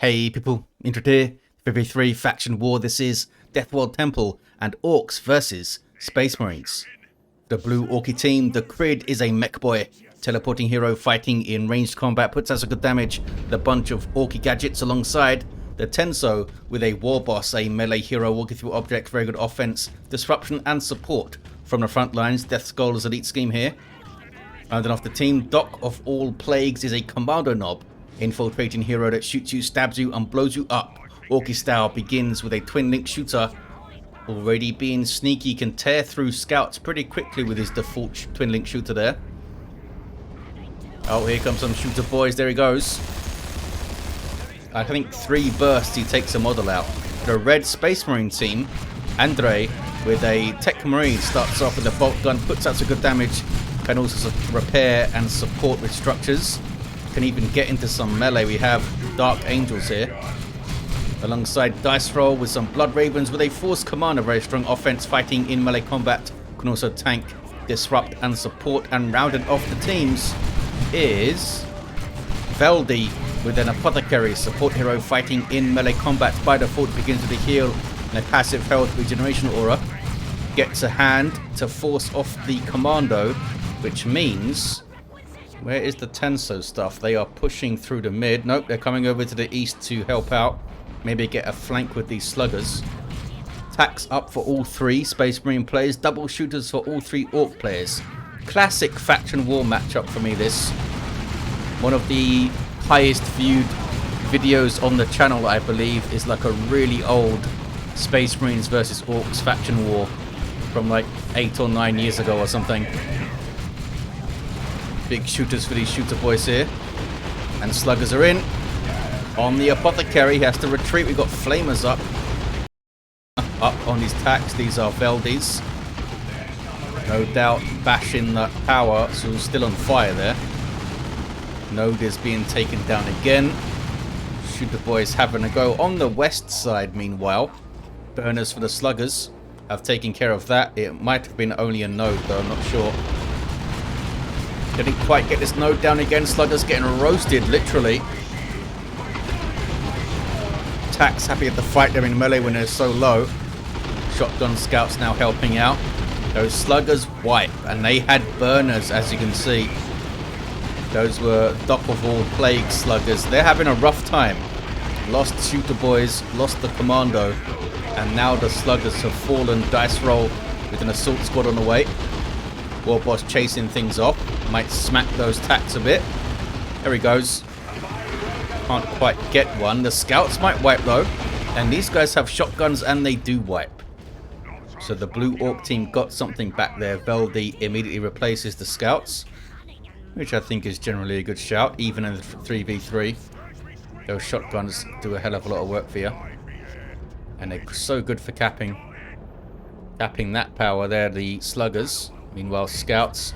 Hey people, Andrej here, 53 Faction War. This is Deathworld Temple and Orks versus Space Marines. The blue Orky team, TheCrydd, is a Mekboy, teleporting hero fighting in ranged combat, puts out some good damage with a bunch of Orky gadgets alongside the Tenso with a Warboss, a melee hero walking through objects, very good offense, disruption and support from the front lines. Death Skull's elite scheme here. And then off the team, DocOfAllPlagues is a Kommando knob, infiltrating hero that shoots you, stabs you and blows you up. Orky style begins with a twin link shooter. Already being sneaky, can tear through scouts pretty quickly with his default twin link shooter there. Oh, here comes some shooter boys, there he goes. I think 3 bursts he takes a model out. The red Space Marine team, Andrej with a Techmarine starts off with a bolt gun, puts out some good damage, can also repair and support with structures. Can even get into some melee. We have Dark Angels here. Alongside Dice Roll with some Blood Ravens with a Force Commander, very strong offense fighting in melee combat. Can also tank, disrupt and support. And rounded off the teams is Veldi with an Apothecary, support hero fighting in melee combat. By default begins with a heal and a passive health regeneration aura. Gets a hand to force off the Kommando, which means... where is the Tenso stuff? They are pushing through the mid. Nope, they're coming over to the east to help out. Maybe get a flank with these sluggers. Attacks up for all 3 Space Marine players. Double shooters for all 3 Ork players. Classic faction war matchup for me, this. One of the highest viewed videos on the channel, I believe, is like a really old Space Marines versus Orks faction war from like 8 or 9 years ago or something. Big shooters for these shooter boys here. And sluggers are in. On the Apothecary, he has to retreat. We've got flamers up. Up on his tacks. These are Veldis. No doubt bashing that power, so he's still on fire there. Node is being taken down again. Shooter boys having a go. On the west side, meanwhile, burners for the sluggers have taken care of that. It might have been only a node, though, I'm not sure. Didn't quite get this node down again. Sluggers getting roasted, literally. Tax happy at the fight. They're in melee when they're so low. Shotgun scouts now helping out. Those sluggers wipe, and they had burners, as you can see. Those were DocOfAllPlagues sluggers. They're having a rough time. Lost shooter boys, lost the Kommando, and now the sluggers have fallen. Dice roll with an assault squad on the way. Warboss chasing things off. Might smack those tacks a bit. There he goes. Can't quite get one. The scouts might wipe though. And these guys have shotguns and they do wipe. So the blue Ork team got something back there. Veldi immediately replaces the scouts, which I think is generally a good shout, even in the 3v3. Those shotguns do a hell of a lot of work for you. And they're so good for capping that power there, the sluggers. Meanwhile, scouts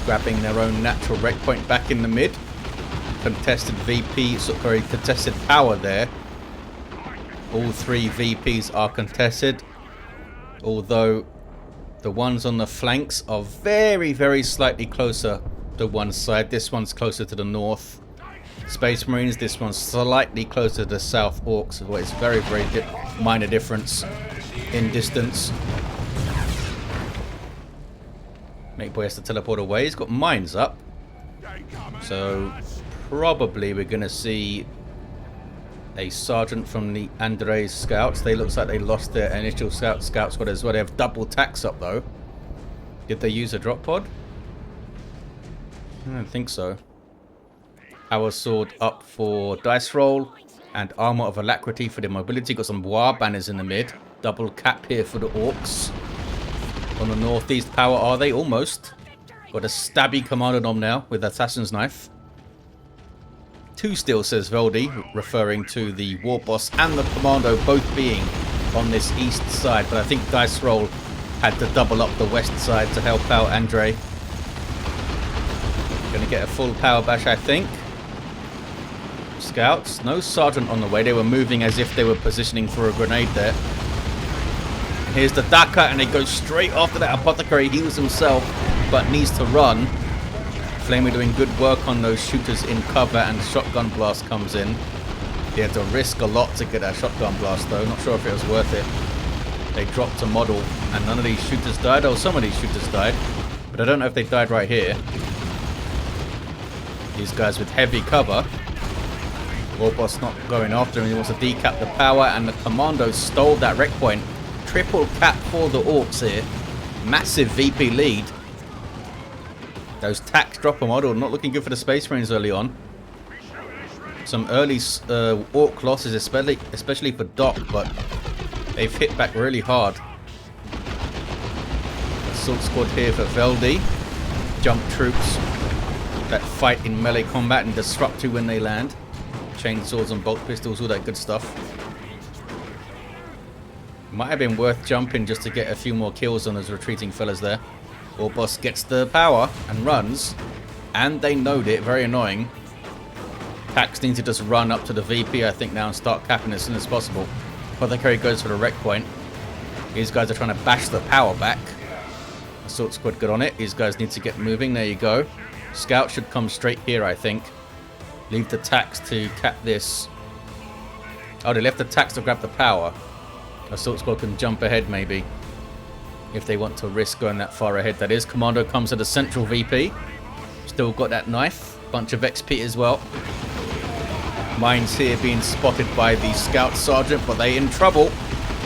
grabbing their own natural wreck point back in the mid. Contested contested power there. All 3 VPs are contested, although the ones on the flanks are very, very slightly closer to one side. This one's closer to the north Space Marines. This one's slightly closer to the south Orks. Well, it's very, very minor difference in distance. Mekboy has to teleport away. He's got mines up. So probably we're going to see a sergeant from the Andrej's scouts. They looks like they lost their initial scout squad as well. They have double tacks up though. Did they use a drop pod? I don't think so. Power sword up for dice roll. And armor of alacrity for the mobility. Got some war banners in the mid. Double cap here for the Orks. On the northeast power, are they? Almost. Got a stabby Kommando nom now with Assassin's Knife. 2 still, says Veldi, referring to the Warboss and the Kommando both being on this east side. But I think Dice Roll had to double up the west side to help out Andrej. Gonna get a full power bash, I think. Scouts. No sergeant on the way. They were moving as if they were positioning for a grenade there. Here's the Daka, and they go straight after that Apothecary. Heals himself, but needs to run. Flamer doing good work on those shooters in cover, and shotgun blast comes in. He had to risk a lot to get that shotgun blast though. Not sure if it was worth it. They dropped a model and none of these shooters died. Oh, some of these shooters died. But I don't know if they died right here. These guys with heavy cover. Warboss not going after him. He wants to decap the power, and the Kommando stole that wreck point. Triple cap for the Orks here. Massive VP lead. Those tax drop a model. Not looking good for the Space Marines early on. Some early Ork losses, especially for Doc, but they've hit back really hard. Assault squad here for Veldi. Jump troops that fight in melee combat and disrupt you when they land. Chainsaws and bolt pistols, all that good stuff. Might have been worth jumping just to get a few more kills on those retreating fellas there. Warboss gets the power and runs, and they knowed it. Very annoying. Pax need to just run up to the VP, I think, now and start capping as soon as possible. Apothecary goes for the wreck point. These guys are trying to bash the power back. Assault squad good on it. These guys need to get moving. There you go. Scout should come straight here, I think. Leave the tax to cap this. Oh, they left the tax to grab the power. Assault squad can jump ahead, maybe. If they want to risk going that far ahead, that is. Kommando comes to the central VP. Still got that knife. Bunch of XP as well. Mines here being spotted by the scout sergeant, but they in trouble.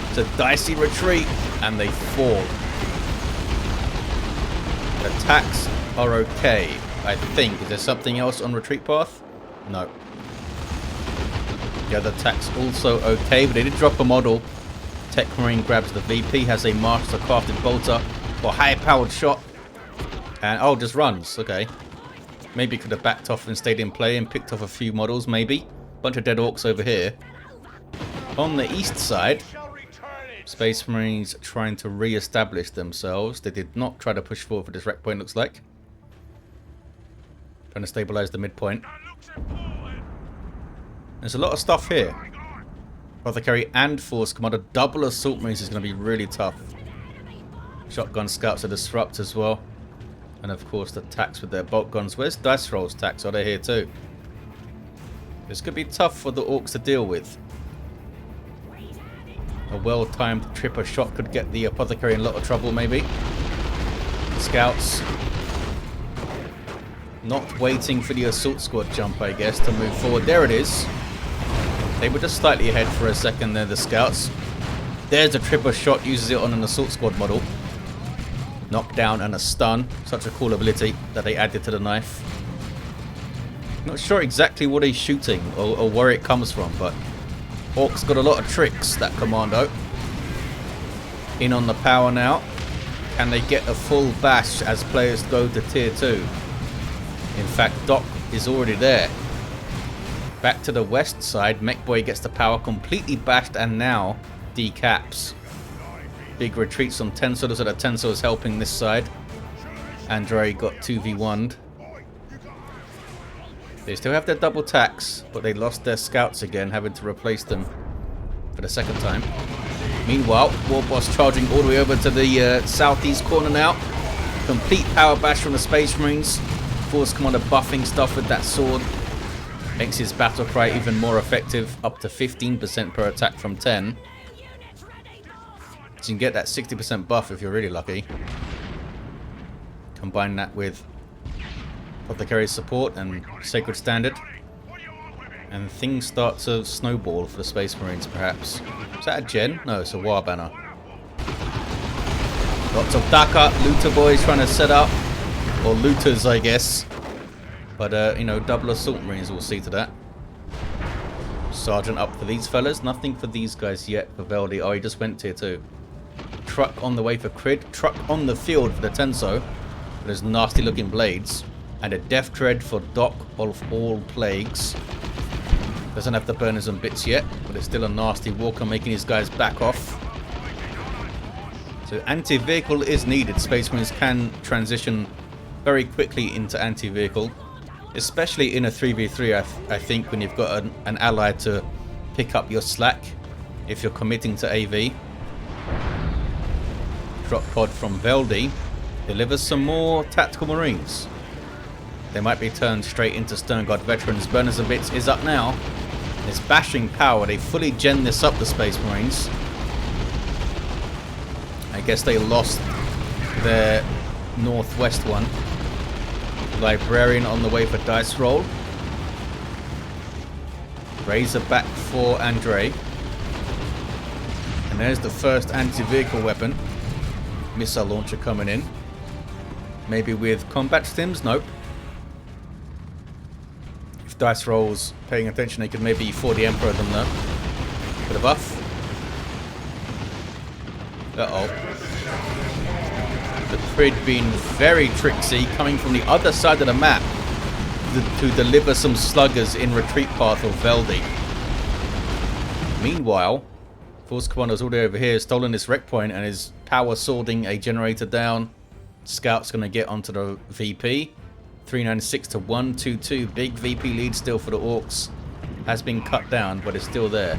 It's a dicey retreat, and they fall. The tax are okay, I think. Is there something else on retreat path? No. The other tax also okay, but they did drop a model. Techmarine grabs the VP, has a master crafted bolter for high powered shot. And oh, just runs. Okay. Maybe could have backed off and stayed in play and picked off a few models, maybe. Bunch of dead Orks over here. On the east side, Space Marines trying to re-establish themselves. They did not try to push forward for this wreck point, looks like. Trying to stabilize the midpoint. There's a lot of stuff here. Apothecary and Force Commander. Double Assault Marines is going to be really tough. Shotgun scouts to disrupt as well. And of course the tax with their bolt guns. Where's Dice Rolls tax? Oh, they're here too. This could be tough for the Orks to deal with. A well-timed tripper shot could get the Apothecary in a lot of trouble, maybe. Scouts not waiting for the assault squad jump, I guess, to move forward. There it is. They were just slightly ahead for a second there, the scouts. There's a tripper shot, uses it on an assault squad model. Knockdown and a stun. Such a cool ability that they added to the knife. Not sure exactly what he's shooting or where it comes from, but Orks got a lot of tricks, that Kommando. In on the power now. Can they get a full bash as players go to tier 2? In fact, Doc is already there. Back to the west side, Mekboy gets the power completely bashed and now decaps. Big retreats on Tenso, so that Tenso is helping this side. Andrej got 2v1'd. They still have their double tax, but they lost their scouts again, having to replace them for the second time. Meanwhile, Warboss charging all the way over to the southeast corner now. Complete power bash from the Space Marines. Force Commander buffing stuff with that sword. Makes his battle cry even more effective, up to 15% per attack from 10. So you can get that 60% buff if you're really lucky. Combine that with Apothecary's support and Sacred Standard, and things start to snowball for the Space Marines, perhaps. Is that a gen? No, it's a war banner. Lots of Daka, looter boys trying to set up. Or looters, I guess. But, you know, double Assault Marines will see to that. Sergeant up for these fellas. Nothing for these guys yet for Veldi. Oh, he just went tier 2. Truck on the way for Crydd. Truck on the field for the Tenso. With his nasty looking blades. And a Death Tread for DocOfAllPlagues. Doesn't have the burners and bits yet, but it's still a nasty walker, making his guys back off. So anti-vehicle is needed. Space Marines can transition very quickly into anti-vehicle, especially in a 3v3, I think, when you've got an ally to pick up your slack if you're committing to AV. Drop pod from Veldi delivers some more tactical marines. They might be turned straight into Stern Guard veterans. Burners and bits is up now. It's bashing power. They fully gen this up, the Space Marines. I guess they lost their northwest one. Librarian on the way for dice roll. Razorback for Andrej. And there's the first anti-vehicle weapon. Missile launcher coming in. Maybe with combat stims? Nope. If dice rolls paying attention, they could maybe for the Emperor them though. For the buff. Uh-oh. The TheCrydd being very tricksy, coming from the other side of the map to deliver some sluggers in retreat path of Veldi. Meanwhile, Force Commando's all the way over here, stolen this wreck point and is power swording a generator down. Scout's going to get onto the VP. 396 to 122. Big VP lead still for the Orks. Has been cut down, but it's still there.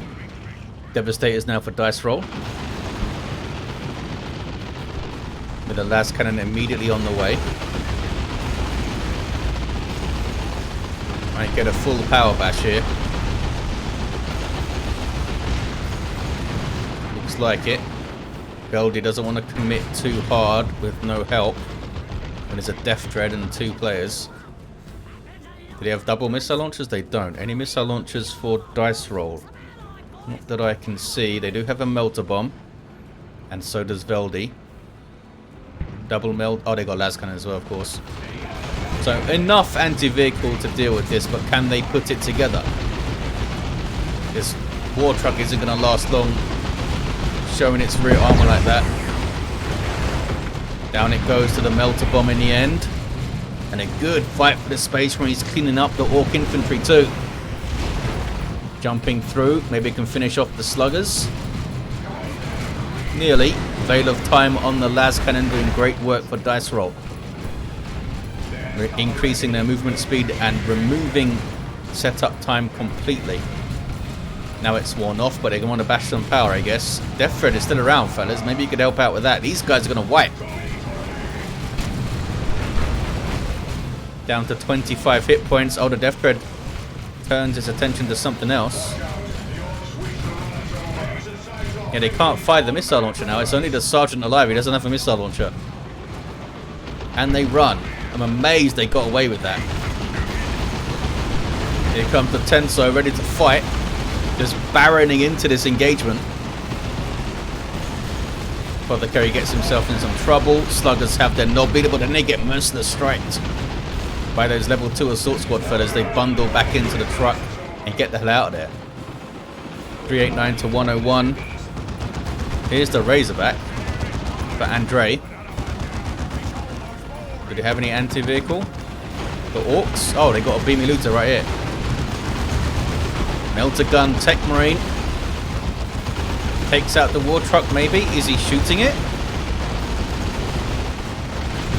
Devastators now for dice roll. With the last cannon immediately on the way. Might get a full power bash here. Looks like it. Veldi doesn't want to commit too hard with no help. When there's a Death Dread and 2 players. Do they have double missile launchers? They don't. Any missile launchers for dice roll? Not that I can see. They do have a melter bomb. And so does Veldi. Double melt. Oh, they got las cannon as well, of course. So enough anti-vehicle to deal with this, but can they put it together? This war truck isn't going to last long, showing its rear armor like that. Down it goes to the melter bomb in the end. And a good fight for the Space Marines, cleaning up the Ork infantry too. Jumping through, maybe can finish off the sluggers. Nearly. Veil of Time on the las cannon, doing great work for dice roll. Increasing their movement speed and removing setup time completely. Now it's worn off, but they're going to want to bash some power, I guess. Death Thread is still around, fellas. Maybe you could help out with that. These guys are going to wipe. Down to 25 hit points. Oh, the Death Thread turns its attention to something else. Yeah, they can't fire the missile launcher now. It's only the Sergeant alive. He doesn't have a missile launcher. And they run. I'm amazed they got away with that. Here comes the Tenso, ready to fight. Just barreling into this engagement. Apothecary gets himself in some trouble. Sluggers have their knob beater, but then they get merciless striked by those level 2 assault squad fellas. They bundle back into the truck and get the hell out of there. 389 to 101. Here's the Razorback for Andrej. Do they have any anti-vehicle? The Orks? Oh, they got a beamy looter right here. Melter gun, Techmarine. Takes out the war truck maybe. Is he shooting it?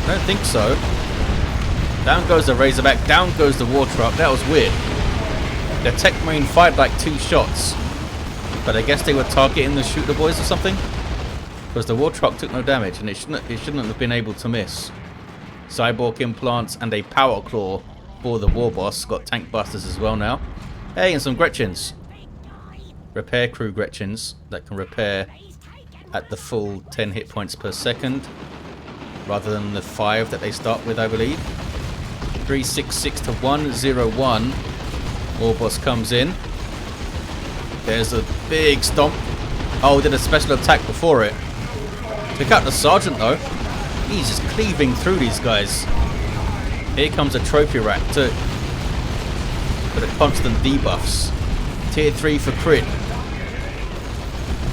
I don't think so. Down goes the Razorback, down goes the war truck. That was weird. The Techmarine fired like 2 shots. But I guess they were targeting the shooter boys or something. Because the war truck took no damage and it shouldn't have been able to miss. Cyborg implants and a power claw for the Warboss. Got tank busters as well now. Hey, and some Gretchens. Repair crew Gretchens that can repair at the full 10 hit points per second. Rather than the 5 that they start with, I believe. 366 to 101. Warboss comes in. There's a big stomp. Oh, did a special attack before it. Pick out the Sergeant though. He's just cleaving through these guys. Here comes a trophy rack too. For the constant debuffs. Tier 3 for crit.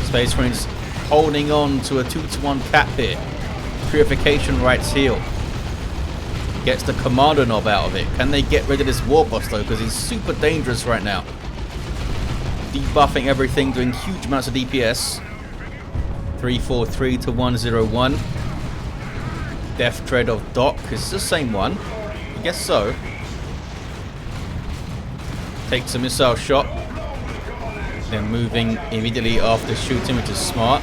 Space Marines holding on to a 2-to-1 cap here. Purification Rites heal. Gets the Kommando knob out of it. Can they get rid of this Warboss though? Because he's super dangerous right now. Debuffing everything, doing huge amounts of DPS. 343 to 101. Death Dread of Doc. It's the same one. I guess so. Takes a missile shot. Then moving immediately after shooting, which is smart.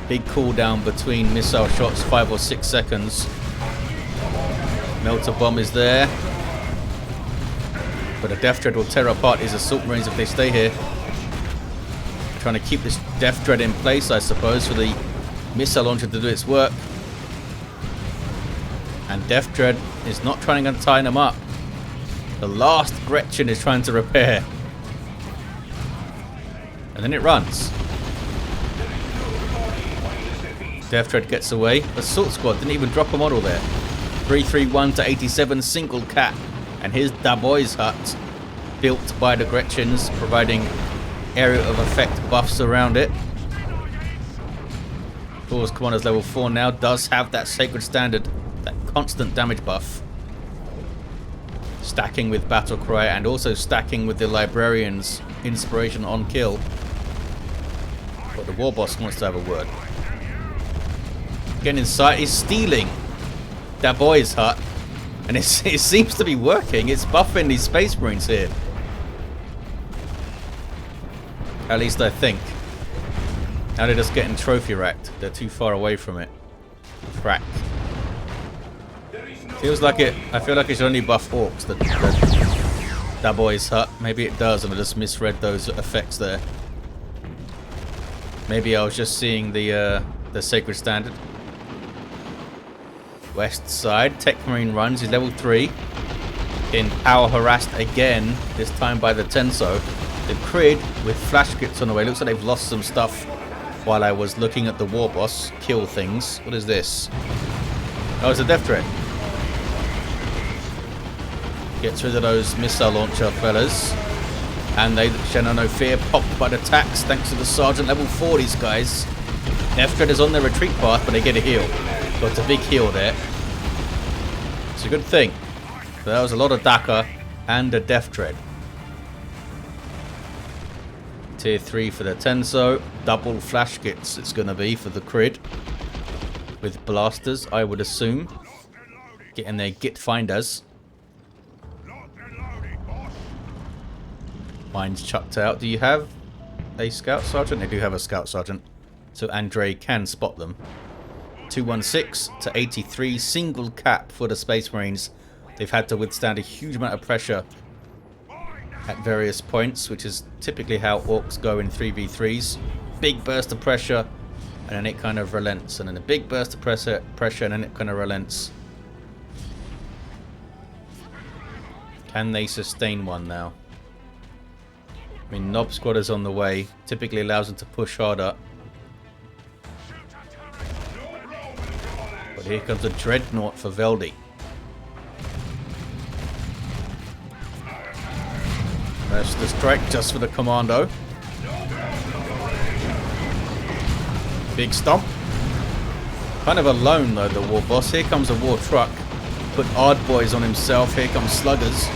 Big cooldown between missile shots, 5 or 6 seconds. Melter bomb is there. But the Death Dread will tear apart these Assault Marines if they stay here. Trying to keep this Death Dread in place, I suppose, for the missile launcher to do its work. And Death Dread is not trying to tie them up. The last Gretchen is trying to repair. And then it runs. Death Dread gets away. Assault Squad didn't even drop a model there. 331 to 87 single cap. And here's Da Boy's hut, built by the Gretchens, providing area of effect buffs around it. Of course, Commando's level 4 now does have that Sacred Standard, that constant damage buff. Stacking with Battle Cry and also stacking with the Librarian's Inspiration on kill. But the Warboss wants to have a word. Getting inside, he's stealing Da Boy's hut. And it seems to be working. It's buffing these Space Marines here. At least I think. Now they're just getting trophy racked. They're too far away from it. Crack. Feels like it. I feel like it should only buff Orks. Da Boy's hut. Maybe it does, and I just misread those effects there. Maybe I was just seeing the Sacred Standard. West side, Techmarine runs, he's level 3. Getting power harassed again, this time by the Tenso. The Crydd with flash grips on the way. Looks like they've lost some stuff while I was looking at the Warboss kill things. What is this? Oh, it's a Death Dread. Gets rid of those missile launcher fellas. And they show no fear, popped by the attacks thanks to the Sergeant level 4, these guys. Death Dread is on their retreat path, but they get a heal. Got a big heal there. It's a good thing. So that was a lot of Daka and a Death Dread. Tier 3 for the Tenso. Double flash kits it's going to be for the Crydd. With blasters, I would assume. Getting their git finders. Mine's chucked out. Do you have a Scout Sergeant? They do have a Scout Sergeant. So Andrej can spot them. 216 to 83, single cap for the Space Marines. They've had to withstand a huge amount of pressure at various points, which is typically how Orks go in 3v3s. Big burst of pressure, and then it kind of relents. And then a big burst of pressure, and then it kind of relents. Can they sustain one now? I mean, Knob Squad is on the way. Typically allows them to push harder. But here comes a Dreadnought for Veldi. There's the strike just for the Kommando. Big stomp. Kind of alone though, the Warboss. Here comes a War Truck. Put Ard Boys on himself. Here comes Sluggers.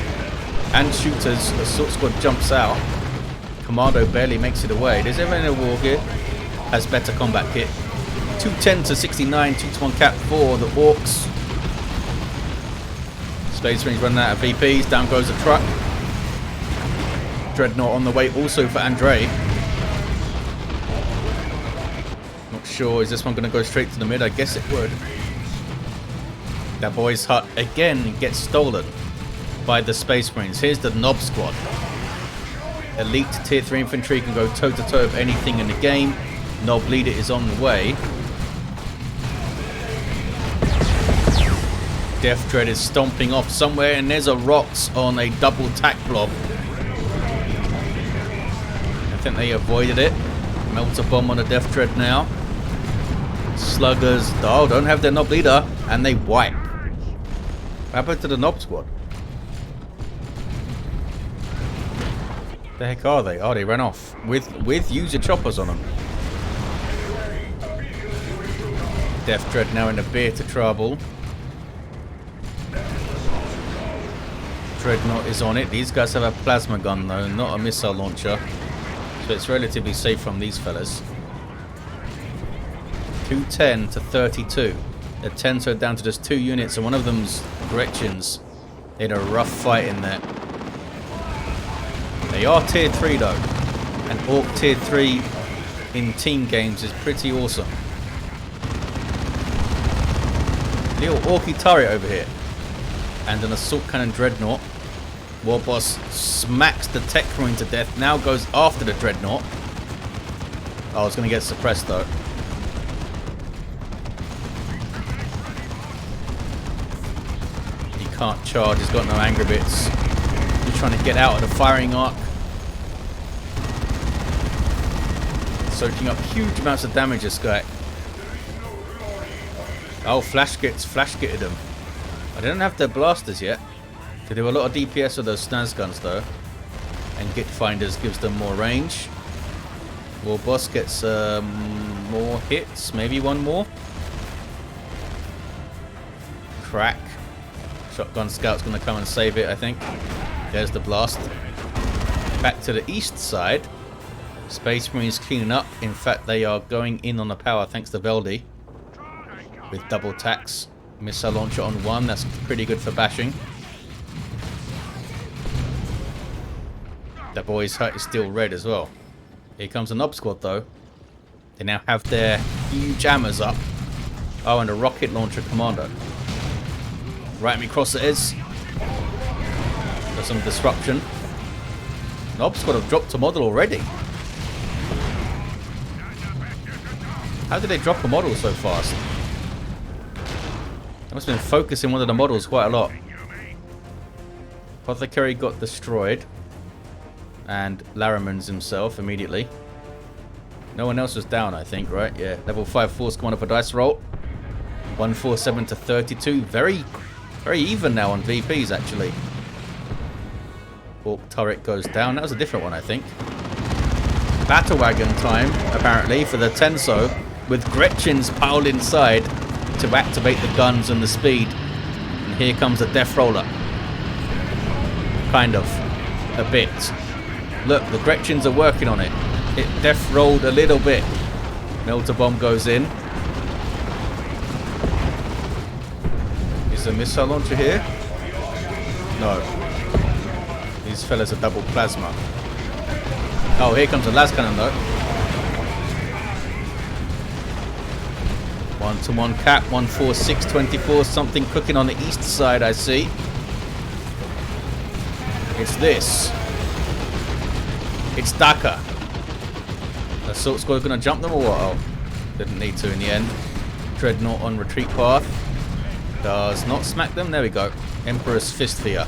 And Shooters. The Assault Squad jumps out. Kommando barely makes it away. Does everyone in a war gear? Has better combat kit. 210 to 69, 2-1 cap for the Orks. Space Marines running out of VPs. Down goes the truck. Dreadnought on the way also for Andrej. Not sure, is this one going to go straight to the mid? I guess it would. That boy's hut again gets stolen by the Space Marines. Here's the Knob Squad. Elite tier 3 infantry can go toe to toe with anything in the game. Knob Leader is on the way. Death Dread is stomping off somewhere, and there's a Rocks on a double tack blob. I think they avoided it. Melt a bomb on a Death Dread now. Sluggers, oh, don't have their Knob Leader, and they wipe. What happened to the Knob Squad? The heck are they? Oh, they ran off with user choppers on them. Death Dread now in a beer to trouble. Dreadnought is on it. These guys have a plasma gun though, not a missile launcher. So it's relatively safe from these fellas. 210 to 32. The Tenso down to just 2 units, and one of them's Gretchens. They had a rough fight in there. They are tier 3 though. And Ork tier 3 in team games is pretty awesome. Little Orky turret over here. And an Assault Cannon Dreadnought. Warboss smacks the Techmarine to death. Now goes after the Dreadnought. Oh, it's going to get suppressed though. He can't charge. He's got no anger bits. He's trying to get out of the firing arc. Soaking up huge amounts of damage, this guy. Oh, flash kitted him. I don't have their blasters yet. They do a lot of DPS with those stance guns though. And Git Finders gives them more range. Warboss gets more hits, maybe one more. Crack. Shotgun Scout's going to come and save it, I think. There's the blast. Back to the east side. Space Marines cleaning up. In fact, they are going in on the power thanks to Veldi. With double tacks. Missile launcher on one. That's pretty good for bashing. That boy's hut is still red as well. Here comes an Ob Squad though. They now have their huge hammers up. Oh, and a rocket launcher Kommando. Right me across it is. For some disruption. An Ob Squad have dropped a model already. How did they drop a model so fast? They must have been focusing one of the models quite a lot. Apothecary got destroyed. And Laramans himself immediately. No one else was down, I think, right? Yeah. Level 5 Force Commander for dice roll. 147 to 32. Very even now on VPs, actually. Ork turret goes down. That was a different one, I think. Battle wagon time, apparently, for the Tenso. With Gretchens piled inside to activate the guns and the speed. And here comes the Death Roller. Kind of. A bit. Look, the Gretchens are working on it. It death rolled a little bit. Melter bomb goes in. Is the missile launcher here? No. These fellas are double plasma. Oh, here comes the las cannon though. 1-to-1 cap, 14624. Something cooking on the east side, I see. It's this. It's Daka. Assault Squad gonna jump them or what? Oh, didn't need to in the end. Dreadnought on retreat path. Does not smack them. There we go. Emperor's Fist Fear.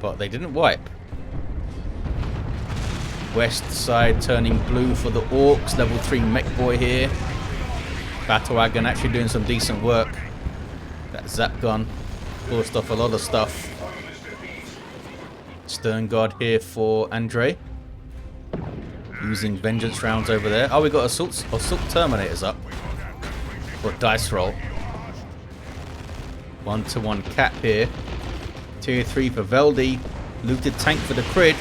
But they didn't wipe. West side turning blue for the Orks. Level 3 Mekboy here. Battle Wagon actually doing some decent work. That Zap gun forced off a lot of stuff. Stern Guard here for Andrej. Using Vengeance rounds over there. Oh, we got Assault Terminators up. For dice roll. 1-to-1 cap here. Tier 3 for Veldi. Looted tank for TheCrydd.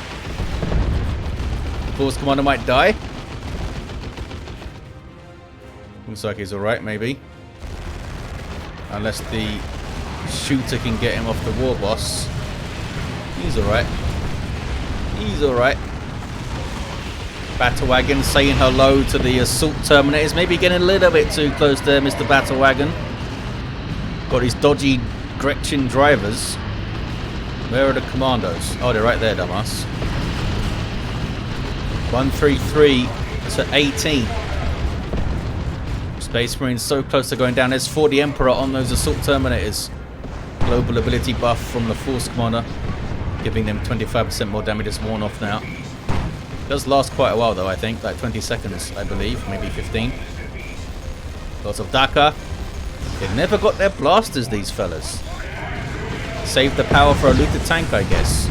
Force Commander might die. Looks like he's alright, maybe. Unless the shooter can get him off the Warboss. He's alright. He's alright. Battle Wagon saying hello to the Assault Terminators. Maybe getting a little bit too close there, Mr. Battle Wagon. Got his dodgy Gretchen drivers. Where are the Commandos? Oh, they're right there, dumbass. 133 to 18. Space Marines so close to going down. There's 40 Emperor on those Assault Terminators. Global ability buff from the Force Commander. Giving them 25% more damage. It's worn off now. Does last quite a while though, I think. Like 20 seconds, I believe. Maybe 15. Lots of Daka. They never got their blasters, these fellas. Saved the power for a looted tank, I guess.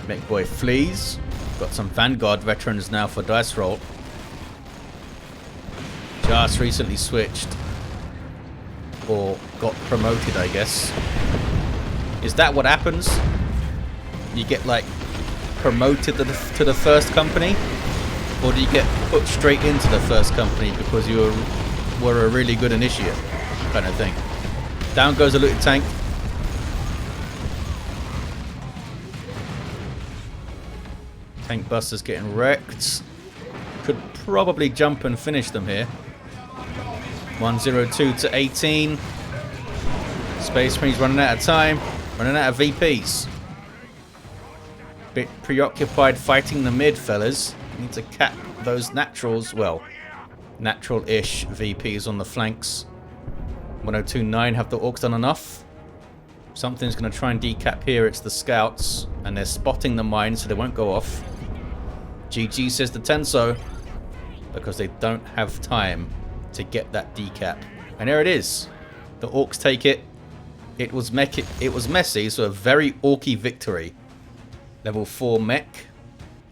Mekboy flees. Got some Vanguard veterans now for dice roll. Just recently switched. Or got promoted, I guess. Is that what happens? You get like promoted to the first company? Or do you get put straight into the first company because you were a really good initiate? Kind of thing. Down goes a looted tank. Tank Buster's getting wrecked. Could probably jump and finish them here. 102 to 18. Space Marine's running out of time. Running out of VPs. Bit preoccupied fighting the mid, fellas. Need to cap those naturals. Well, natural-ish VPs on the flanks. 1029, have the Orks done enough? Something's going to try and decap here. It's the scouts. And they're spotting the mines so they won't go off. GG says the Tenso. Because they don't have time to get that decap. And there it is. The Orks take it. It was messy, so a very orky victory. Level 4 mech.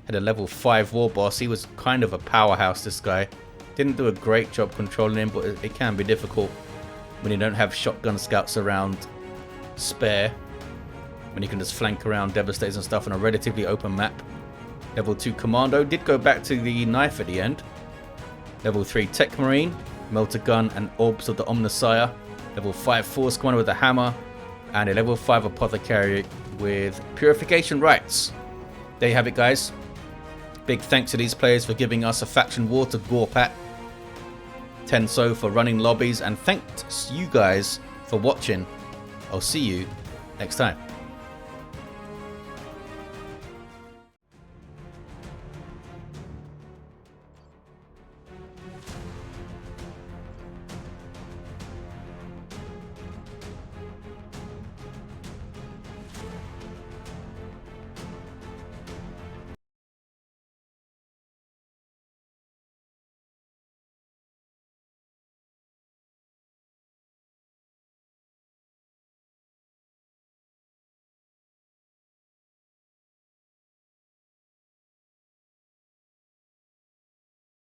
Had a level 5 Warboss. He was kind of a powerhouse, this guy. Didn't do a great job controlling him, but it can be difficult when you don't have shotgun scouts around spare. When you can just flank around devastators and stuff on a relatively open map. Level 2 Kommando did go back to the knife at the end. Level 3 Techmarine, Melter Gun and Orbs of the Omnissiah. Level 5 Force Commander with a hammer. And a level 5 Apothecary with Purification Rites. There you have it, guys. Big thanks to these players for giving us a faction war to Gorp at. Tenso for running lobbies. And thanks you guys for watching. I'll see you next time.